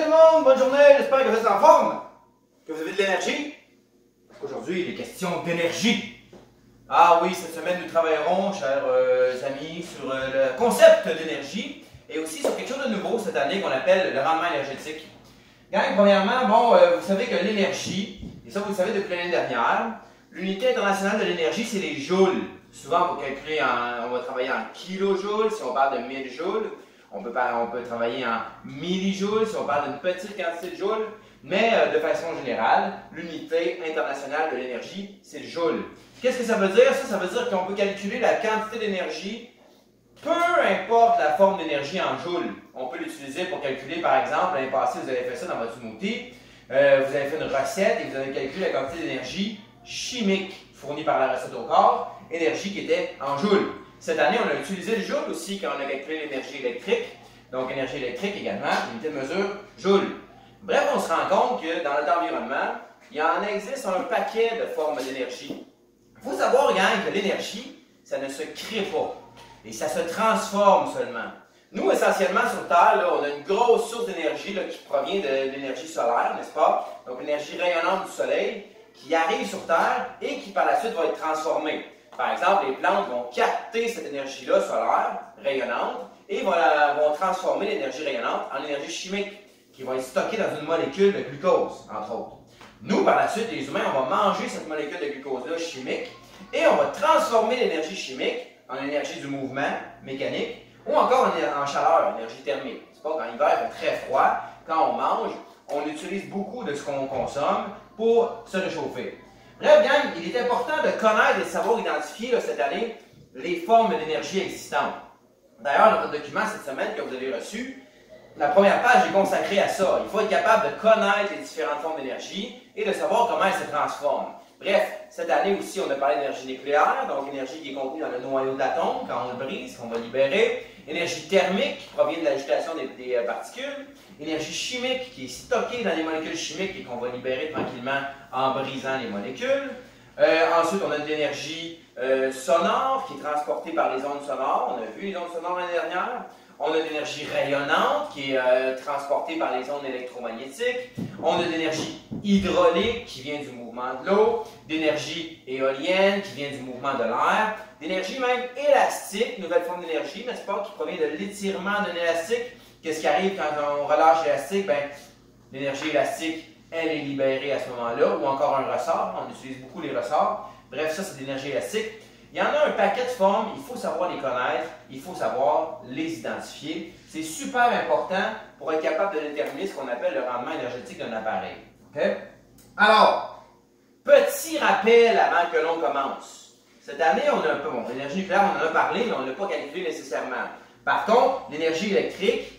tout le monde, bonne journée, j'espère que vous êtes en forme, que vous avez de l'énergie. Aujourd'hui, il est question d'énergie. Ah oui, cette semaine, nous travaillerons, chers amis, sur le concept d'énergie et aussi sur quelque chose de nouveau cette année qu'on appelle le rendement énergétique. Gang, premièrement, vous savez que l'énergie, et ça vous le savez depuis l'année dernière, l'unité internationale de l'énergie, c'est les joules. Souvent, on va calculer, on va travailler en kilojoules si on parle de 1000 joules. On peut travailler en millijoules si on parle d'une petite quantité de joules. Mais de façon générale, l'unité internationale de l'énergie, c'est le joule. Qu'est-ce que ça veut dire? Ça veut dire qu'on peut calculer la quantité d'énergie, peu importe la forme d'énergie en joules. On peut l'utiliser pour calculer, par exemple, l'année passée, vous avez fait ça dans votre smoothie. Vous avez fait une recette et vous avez calculé la quantité d'énergie chimique fournie par la recette au corps, énergie qui était en joules. Cette année, on a utilisé le joule aussi quand on a calculé l'énergie électrique. Donc, énergie électrique également, unité de mesure, joule. Bref, on se rend compte que dans notre environnement, il en existe un paquet de formes d'énergie. Il faut savoir, gang, que l'énergie, ça ne se crée pas. Et ça se transforme seulement. Nous, essentiellement, sur Terre, là, on a une grosse source d'énergie qui provient de l'énergie solaire, n'est-ce pas? Donc, l'énergie rayonnante du Soleil qui arrive sur Terre et qui, par la suite, va être transformée. Par exemple, les plantes vont capter cette énergie-là solaire, rayonnante, et vont transformer l'énergie rayonnante en énergie chimique, qui va être stockée dans une molécule de glucose, entre autres. Nous, par la suite, les humains, on va manger cette molécule de glucose-là chimique, et on va transformer l'énergie chimique en énergie du mouvement mécanique, ou encore en chaleur, énergie thermique. C'est pas quand l'hiver fait très froid, quand on mange, on utilise beaucoup de ce qu'on consomme pour se réchauffer. Bref, gang, il est important de connaître et de savoir identifier cette année les formes d'énergie existantes. D'ailleurs, dans votre document cette semaine que vous avez reçu, la première page est consacrée à ça. Il faut être capable de connaître les différentes formes d'énergie et de savoir comment elles se transforment. Bref, cette année aussi, on a parlé d'énergie nucléaire, donc énergie qui est contenue dans le noyau de l'atome quand on le brise, qu'on va libérer. Énergie thermique qui provient de l'agitation des particules. Énergie chimique qui est stockée dans les molécules chimiques et qu'on va libérer tranquillement en brisant les molécules. Ensuite, on a de l'énergie sonore qui est transportée par les ondes sonores. On a vu les ondes sonores l'année dernière. On a de l'énergie rayonnante qui est transportée par les ondes électromagnétiques. On a de l'énergie hydraulique qui vient du mouvement de l'eau. D'énergie éolienne qui vient du mouvement de l'air. D'énergie même élastique, nouvelle forme d'énergie, n'est-ce pas, qui provient de l'étirement d'un élastique. Qu'est-ce qui arrive quand on relâche l'élastique? Bien, l'énergie élastique, elle est libérée à ce moment-là, ou encore un ressort. On utilise beaucoup les ressorts. Bref, ça, c'est de l'énergie élastique. Il y en a un paquet de formes, il faut savoir les connaître, il faut savoir les identifier. C'est super important pour être capable de déterminer ce qu'on appelle le rendement énergétique d'un appareil. Okay? Alors, petit rappel avant que l'on commence. Cette année, on a un peu, l'énergie nucléaire, on en a parlé, mais on ne l'a pas calculé nécessairement. Par contre, l'énergie électrique,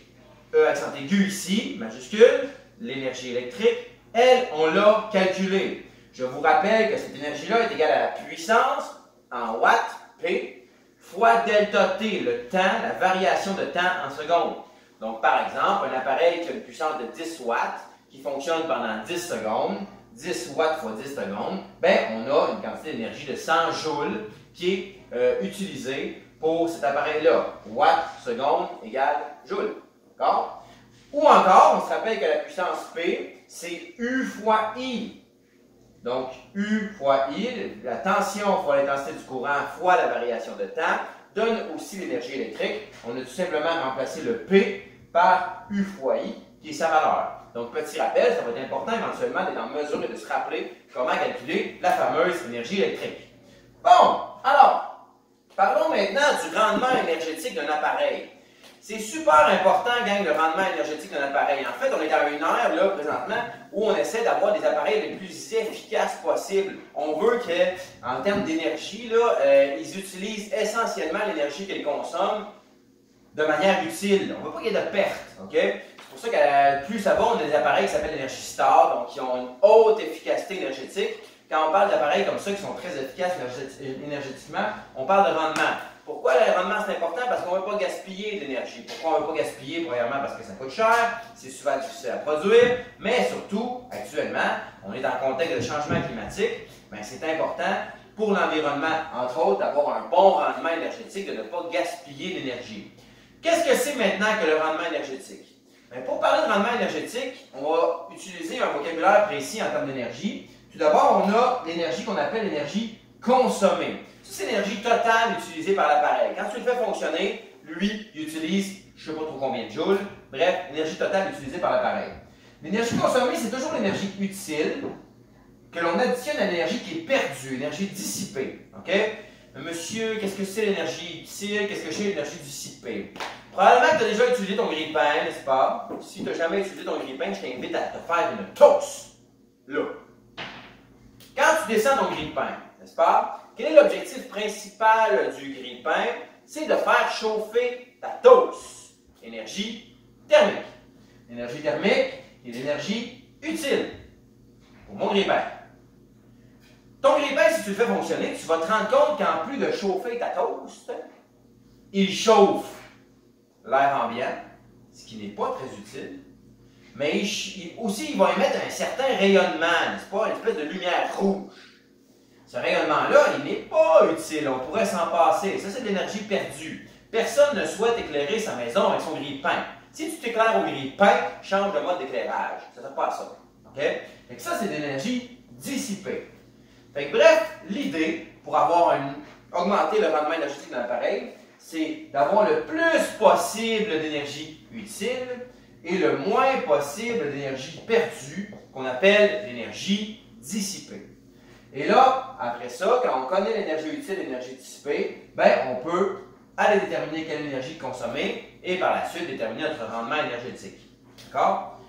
E accent aigu ici, majuscule, l'énergie électrique, elle, on l'a calculée. Je vous rappelle que cette énergie-là est égale à la puissance en watts, P, fois delta T, le temps, la variation de temps en secondes. Donc, par exemple, un appareil qui a une puissance de 10 watts, qui fonctionne pendant 10 secondes, 10 watts fois 10 secondes, bien, on a une quantité d'énergie de 100 joules qui est utilisée pour cet appareil-là. Watts, seconde, égale joule. D'accord? Ou encore, on se rappelle que la puissance P, c'est U fois I. Donc, U fois I, la tension fois l'intensité du courant fois la variation de temps, donne aussi l'énergie électrique. On a tout simplement remplacé le P par U fois I, qui est sa valeur. Donc, petit rappel, ça va être important éventuellement d'être en mesure et de se rappeler comment calculer la fameuse énergie électrique. Bon, alors, parlons maintenant du rendement énergétique d'un appareil. C'est super important, gang, le rendement énergétique d'un appareil. En fait, on est dans une ère, là, présentement, où on essaie d'avoir des appareils les plus efficaces possibles. On veut qu'en termes d'énergie, ils utilisent essentiellement l'énergie qu'ils consomment de manière utile. On ne veut pas qu'il y ait de perte, OK? C'est pour ça que plus ça va, on a des appareils qui s'appellent l'énergie star, donc qui ont une haute efficacité énergétique. Quand on parle d'appareils comme ça qui sont très efficaces énergétiquement, on parle de rendement. Pourquoi le rendement c'est important? Parce qu'on ne veut pas gaspiller de l'énergie. Pourquoi on ne veut pas gaspiller? Premièrement, parce que ça coûte cher, c'est souvent difficile à produire, mais surtout, actuellement, on est dans le contexte de changement climatique, c'est important pour l'environnement, entre autres, d'avoir un bon rendement énergétique, de ne pas gaspiller l'énergie. Qu'est-ce que c'est maintenant que le rendement énergétique? Mais pour parler de rendement énergétique, on va utiliser un vocabulaire précis en termes d'énergie. Tout d'abord, on a l'énergie qu'on appelle l'énergie consommée. Ça, c'est l'énergie totale utilisée par l'appareil. Quand tu le fais fonctionner, lui, il utilise je ne sais pas trop combien de joules. Bref, l'énergie totale utilisée par l'appareil. L'énergie consommée, c'est toujours l'énergie utile que l'on additionne à l'énergie qui est perdue, l'énergie dissipée. OK? Monsieur, qu'est-ce que c'est l'énergie utile? Qu'est-ce que c'est l'énergie dissipée? Probablement que tu as déjà utilisé ton grille-pain, n'est-ce pas? Si tu n'as jamais utilisé ton grille-pain, je t'invite à te faire une toast. Là. Quand tu descends ton grille-pain, n'est-ce pas? Quel est l'objectif principal du grille-pain? C'est de faire chauffer ta toast. Énergie thermique. L'énergie thermique est l'énergie utile pour mon grille-pain. Ton grille-pain, si tu le fais fonctionner, tu vas te rendre compte qu'en plus de chauffer ta toast, il chauffe l'air ambiant, ce qui n'est pas très utile, mais aussi il va émettre un certain rayonnement, n'est-ce pas? Une espèce de lumière rouge. Ce rayonnement-là, il n'est pas utile, on pourrait s'en passer. Ça, c'est de l'énergie perdue. Personne ne souhaite éclairer sa maison avec son grille-pain. Si tu t'éclaires au grille-pain, change de mode d'éclairage. Ça ne sert pas à ça. OK? Fait que ça, c'est de l'énergie dissipée. Fait que, bref, l'idée, pour augmenter le rendement énergétique d'un appareil, c'est d'avoir le plus possible d'énergie utile et le moins possible d'énergie perdue, qu'on appelle l'énergie dissipée. Et là, après ça, quand on connaît l'énergie utile et l'énergie dissipée, ben, on peut aller déterminer quelle énergie consommer et par la suite déterminer notre rendement énergétique. D'accord?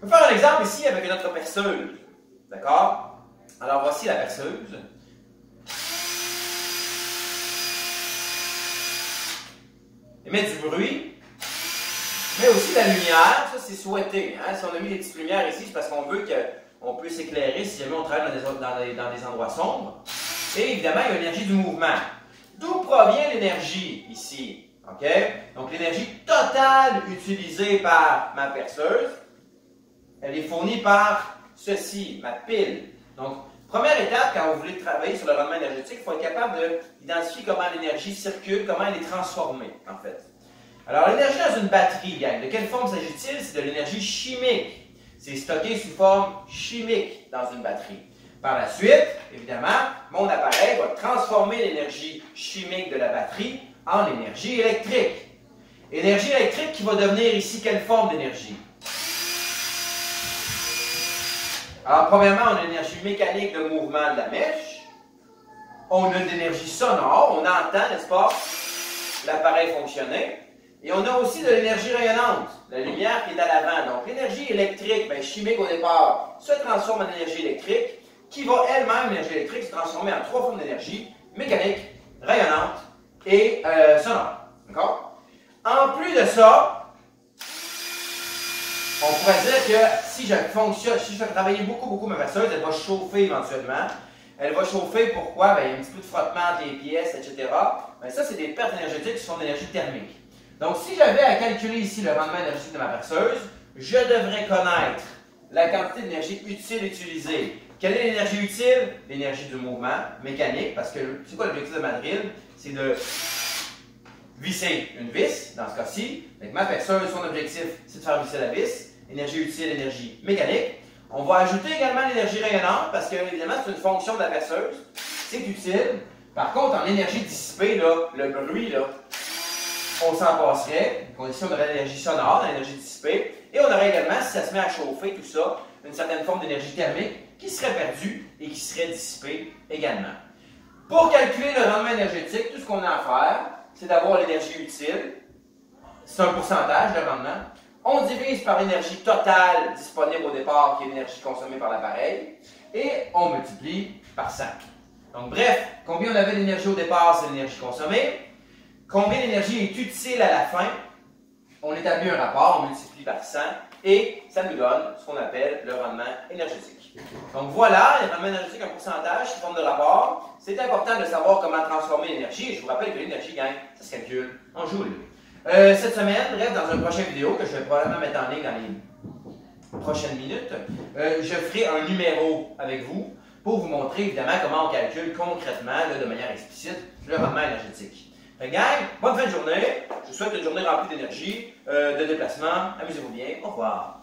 On peut faire un exemple ici avec notre perceuse. D'accord? Alors voici la perceuse. Elle émet du bruit, mais aussi de la lumière. Ça, c'est souhaité. Hein? Si on a mis des petites lumières ici, c'est parce qu'on veut qu'on puisse éclairer si jamais on travaille dans des endroits sombres. Et évidemment, il y a l'énergie du mouvement. D'où provient l'énergie ici? OK? Donc, l'énergie totale utilisée par ma perceuse, elle est fournie par ceci, ma pile. Donc, première étape, quand vous voulez travailler sur le rendement énergétique, il faut être capable d'identifier comment l'énergie circule, comment elle est transformée, en fait. Alors, l'énergie dans une batterie, gang, de quelle forme s'agit-il? C'est de l'énergie chimique. C'est stocké sous forme chimique dans une batterie. Par la suite, évidemment, mon appareil va transformer l'énergie chimique de la batterie en énergie électrique. Énergie électrique qui va devenir ici quelle forme d'énergie? Alors, premièrement, on a l'énergie mécanique de mouvement de la mèche. On a de l'énergie sonore. On entend, n'est-ce pas, l'appareil fonctionner. Et on a aussi de l'énergie rayonnante, la lumière qui est à l'avant. Donc, l'énergie électrique, bien, chimique au départ, se transforme en énergie électrique, qui va elle-même, l'énergie électrique, se transformer en trois formes d'énergie, mécanique, rayonnante et sonore. D'accord? En plus de ça, on pourrait dire que si je fais travailler beaucoup ma perceuse, elle va chauffer éventuellement. Elle va chauffer, pourquoi? Bien, il y a un petit peu de frottement entre les pièces, etc. Bien, ça, c'est des pertes énergétiques qui sont d'énergie thermique. Donc, si j'avais à calculer ici le rendement énergétique de ma perceuse, je devrais connaître la quantité d'énergie utile utilisée. Quelle est l'énergie utile? L'énergie du mouvement mécanique, parce que c'est quoi l'objectif de ma drill? C'est de visser une vis, dans ce cas-ci. Avec ma perceuse, son objectif, c'est de faire visser la vis. Énergie utile, énergie mécanique. On va ajouter également l'énergie rayonnante, parce que, évidemment, c'est une fonction de la perceuse. C'est utile. Par contre, en énergie dissipée, là, le bruit, là, on s'en passerait. Ici, on aurait l'énergie sonore, l'énergie dissipée. Et on aurait également, si ça se met à chauffer, tout ça, une certaine forme d'énergie thermique qui serait perdue et qui serait dissipée également. Pour calculer le rendement énergétique, tout ce qu'on a à faire, c'est d'avoir l'énergie utile. C'est un pourcentage de rendement. On divise par l'énergie totale disponible au départ, qui est l'énergie consommée par l'appareil, et on multiplie par 100. Donc bref, combien on avait d'énergie au départ, c'est l'énergie consommée. Combien d'énergie est utile à la fin? On établit un rapport, on multiplie par 100, et ça nous donne ce qu'on appelle le rendement énergétique. Donc voilà, le rendement énergétique, un pourcentage sous forme de rapport. C'est important de savoir comment transformer l'énergie, et je vous rappelle que l'énergie, gang, ça se calcule en joules. Cette semaine, bref, dans une prochaine vidéo que je vais probablement mettre en ligne dans les prochaines minutes, je ferai un numéro avec vous pour vous montrer évidemment comment on calcule concrètement, là, de manière explicite, le rendement énergétique. Gang, bonne fin de journée. Je vous souhaite une journée remplie d'énergie, de déplacement. Amusez-vous bien. Au revoir.